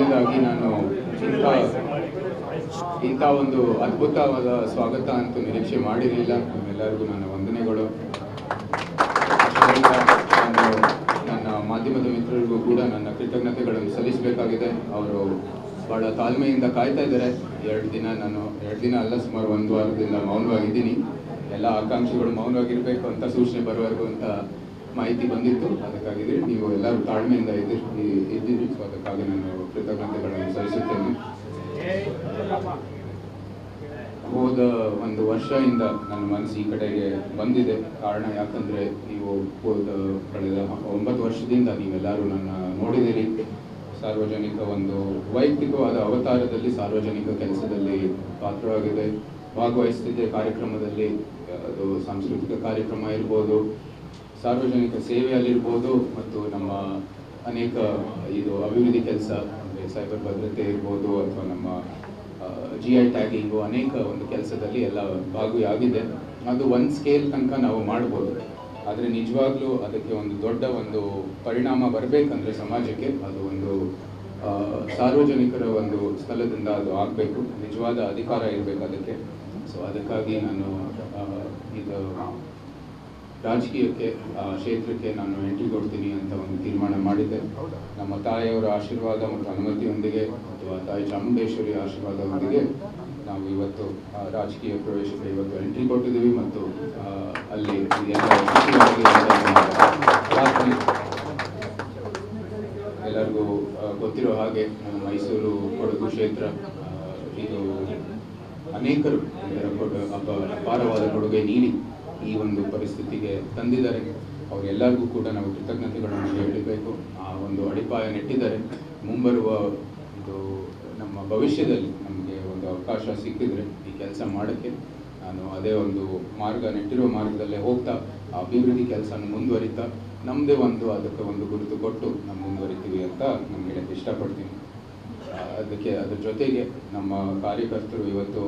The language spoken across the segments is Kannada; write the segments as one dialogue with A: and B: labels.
A: ಮೊದಲನೇದಾಗಿ ನಾನು ಇಂಥ ಒಂದು ಅದ್ಭುತವಾದ ಸ್ವಾಗತ ಅಂತೂ ನಿರೀಕ್ಷೆ ಮಾಡಿರಲಿಲ್ಲ. ನಿಮ್ಮೆಲ್ಲರಿಗೂ ನನ್ನ ವಂದನೆಗಳು. ನಾನು ನನ್ನ ಮಾಧ್ಯಮದ ಮಿತ್ರರಿಗೂ ಕೂಡ ನನ್ನ ಕೃತಜ್ಞತೆಗಳನ್ನು ಸಲ್ಲಿಸಬೇಕಾಗಿದೆ. ಅವರು ಬಹಳ ತಾಳ್ಮೆಯಿಂದ ಕಾಯ್ತಾ ಇದ್ದಾರೆ. ಎರಡು ದಿನ ಅಲ್ಲ, ಸುಮಾರು ಒಂದು ವಾರದಿಂದ ಮೌನವಾಗಿದ್ದೀನಿ. ಎಲ್ಲ ಆಕಾಂಕ್ಷಿಗಳು ಮೌನವಾಗಿರಬೇಕು ಅಂತ ಸೂಚನೆ ಬರುವವರೆಗೂ ಅಂತ ಮಾಹಿತಿ ಬಂದಿತ್ತು. ಅದಕ್ಕಾಗಿದೆ ನೀವು ಎಲ್ಲರೂ ತಾಳ್ಮೆಯಿಂದ ಇದ್ದೀರಿ. ಸೊ ಅದಕ್ಕಾಗಿ ನಾನು ಕೃತಜ್ಞತೆಗಳನ್ನು ಸಲ್ಲಿಸುತ್ತೇನೆ. ಹೋದ ಒಂದು ವರ್ಷದಿಂದ ನನ್ನ ಮನಸ್ಸು ಈ ಕಡೆಗೆ ಬಂದಿದೆ. ಕಾರಣ ಯಾಕಂದರೆ ನೀವು ಕಳೆದ 9 ವರ್ಷದಿಂದ ನೀವೆಲ್ಲರೂ ನನ್ನ ನೋಡಿದ್ದೀರಿ. ಸಾರ್ವಜನಿಕ ಒಂದು ವೈಯಕ್ತಿಕವಾದ ಅವತಾರದಲ್ಲಿ ಸಾರ್ವಜನಿಕ ಕೆಲಸದಲ್ಲಿ ಪಾತ್ರವಾಗಿದೆ, ಭಾಗವಹಿಸ್ತಿದ್ದೆ. ಕಾರ್ಯಕ್ರಮದಲ್ಲಿ ಅದು ಸಾಂಸ್ಕೃತಿಕ ಕಾರ್ಯಕ್ರಮ ಇರ್ಬೋದು, ಸಾರ್ವಜನಿಕ ಸೇವೆಯಲ್ಲಿರ್ಬೋದು, ಮತ್ತು ನಮ್ಮ ಅನೇಕ ಇದು ಅಭಿವೃದ್ಧಿ ಕೆಲಸ ಅಂದರೆ ಸೈಬರ್ ಭದ್ರತೆ ಇರ್ಬೋದು ಅಥವಾ ನಮ್ಮ GI ಟ್ಯಾಗಿಂಗು, ಅನೇಕ ಒಂದು ಕೆಲಸದಲ್ಲಿ ಎಲ್ಲ ಭಾಗಿಯಾಗಿದೆ. ಅದು ಒಂದು ಸ್ಕೇಲ್ ತನಕ ನಾವು ಮಾಡ್ಬೋದು. ಆದರೆ ನಿಜವಾಗ್ಲೂ ಅದಕ್ಕೆ ಒಂದು ದೊಡ್ಡ ಒಂದು ಪರಿಣಾಮ ಬರಬೇಕಂದ್ರೆ ಸಮಾಜಕ್ಕೆ ಅದು ಒಂದು ಸಾರ್ವಜನಿಕರ ಒಂದು ಸ್ಥಳದಿಂದ ಅದು ಆಗಬೇಕು. ನಿಜವಾದ ಅಧಿಕಾರ ಇರಬೇಕು ಅದಕ್ಕೆ. ಸೊ ಅದಕ್ಕಾಗಿ ನಾನು ಇದು ರಾಜಕೀಯಕ್ಕೆ ಕ್ಷೇತ್ರಕ್ಕೆ ನಾನು ಎಂಟ್ರಿ ಕೊಡ್ತೀನಿ ಅಂತ ಒಂದು ತೀರ್ಮಾನ ಮಾಡಿದ್ದೆ. ನಮ್ಮ ತಾಯಿಯವರ ಆಶೀರ್ವಾದ ಮತ್ತು ಅನುಮತಿಯೊಂದಿಗೆ ಅಥವಾ ತಾಯಿ ಚಾಮುಂಡೇಶ್ವರಿ ಆಶೀರ್ವಾದದೊಂದಿಗೆ ನಾವು ಇವತ್ತು ರಾಜಕೀಯ ಪ್ರವೇಶಕ್ಕೆ ಇವತ್ತು ಎಂಟ್ರಿ ಕೊಟ್ಟಿದ್ದೀವಿ. ಮತ್ತು ಅಲ್ಲಿ ಎಲ್ಲರಿಗೂ ಗೊತ್ತಿರೋ ಹಾಗೆ ನಮ್ಮ ಮೈಸೂರು ಕೊಡಗು ಕ್ಷೇತ್ರ ಇದು ಅನೇಕರು ಅಪಾರವಾದ ಕೊಡುಗೆ ನೀಡಿ ಈ ಒಂದು ಪರಿಸ್ಥಿತಿಗೆ ತಂದಿದ್ದಾರೆ. ಅವರೆಲ್ಲರಿಗೂ ಕೂಡ ನಾವು ಕೃತಜ್ಞತೆಗಳನ್ನು ಹೇಳಬೇಕು. ಆ ಒಂದು ಅಡಿಪಾಯ ನೆಟ್ಟಿದ್ದಾರೆ. ಮುಂಬರುವ ಇದು ನಮ್ಮ ಭವಿಷ್ಯದಲ್ಲಿ ನಮಗೆ ಒಂದು ಅವಕಾಶ ಸಿಕ್ಕಿದ್ರೆ ಈ ಕೆಲಸ ಮಾಡೋಕ್ಕೆ ನಾನು ಅದೇ ಒಂದು ನೆಟ್ಟಿರೋ ಮಾರ್ಗದಲ್ಲೇ ಹೋಗ್ತಾ ಆ ಅಭಿವೃದ್ಧಿ ಕೆಲಸನ ಮುಂದುವರಿತಾ ನಮ್ಮದೇ ಒಂದು ಅದಕ್ಕೆ ಒಂದು ಗುರುತು ಕೊಟ್ಟು ನಾವು ಮುಂದುವರಿತೀವಿ ಅಂತ ನಾನು ಹೇಳಕ್ಕೆ ಇಷ್ಟಪಡ್ತೀನಿ. ಅದ್ರ ಜೊತೆಗೆ ನಮ್ಮ ಕಾರ್ಯಕರ್ತರು ಇವತ್ತು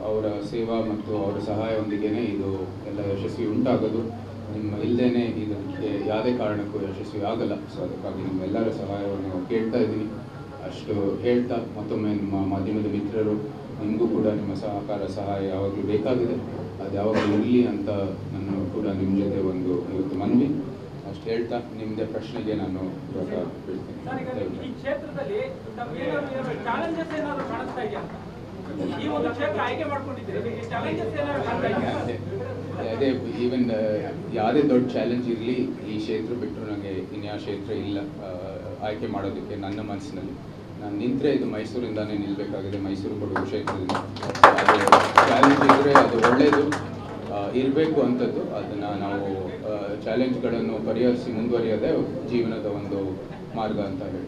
A: ಅವರ ಸೇವಾ ಮತ್ತು ಅವರ ಸಹಾಯದೊಂದಿಗೆ ಇದು ಎಲ್ಲ ಯಶಸ್ವಿ ಉಂಟಾಗೋದು. ನಿಮ್ಮ ಇಲ್ಲದೇ ಇದಕ್ಕೆ ಯಾವುದೇ ಕಾರಣಕ್ಕೂ ಯಶಸ್ವಿ ಆಗಲ್ಲ. ಸೊ ಅದಕ್ಕಾಗಿ ನಿಮ್ಮೆಲ್ಲರ ಸಹಾಯವನ್ನು ಕೇಳ್ತಾ ಇದ್ದೀನಿ. ಅಷ್ಟು ಹೇಳ್ತಾ ಮತ್ತೊಮ್ಮೆ ನಿಮ್ಮ ಮಾಧ್ಯಮದ ಮಿತ್ರರು ನಿಮಗೂ ಕೂಡ ನಿಮ್ಮ ಸಹಾಯ ಯಾವಾಗಲೂ ಬೇಕಾಗಿದೆ. ಅದು ಯಾವಾಗಲೂ ಇರಲಿ ಅಂತ ನಾನು ಕೂಡ ನಿಮ್ಮ ಜೊತೆ ಒಂದು ಇವತ್ತು ಮನವಿ. ಅಷ್ಟು ಹೇಳ್ತಾ ನಿಮ್ಮದೇ ಪ್ರಶ್ನೆಗೆ ನಾನು ಇವಾಗ ಅದೇ ಈವನ್ ಯಾವುದೇ ದೊಡ್ಡ ಚಾಲೆಂಜ್ ಇರಲಿ, ಈ ಕ್ಷೇತ್ರ ಬಿಟ್ಟರು ನನಗೆ ಇನ್ಯಾವ ಕ್ಷೇತ್ರ ಇಲ್ಲ ಆಯ್ಕೆ ಮಾಡೋದಕ್ಕೆ ನನ್ನ ಮನಸ್ಸಿನಲ್ಲಿ. ನಾನು ನಿಂತರೆ ಇದು ಮೈಸೂರಿಂದಾನೇ ನಿಲ್ಲಬೇಕಾಗಿದೆ, ಮೈಸೂರು ಕೊಡಗು ಕ್ಷೇತ್ರದಿಂದ. ಅದು ಚಾಲೆಂಜ್ ಇದ್ದರೆ ಅದು ಒಳ್ಳೆಯದು ಇರಬೇಕು ಅಂಥದ್ದು. ಅದನ್ನು ನಾವು ಚಾಲೆಂಜ್ಗಳನ್ನು ಪರಿಹರಿಸಿ ಮುಂದುವರಿಯೋದೇ ಜೀವನದ ಒಂದು ಮಾರ್ಗ ಅಂತ ಹೇಳಿ.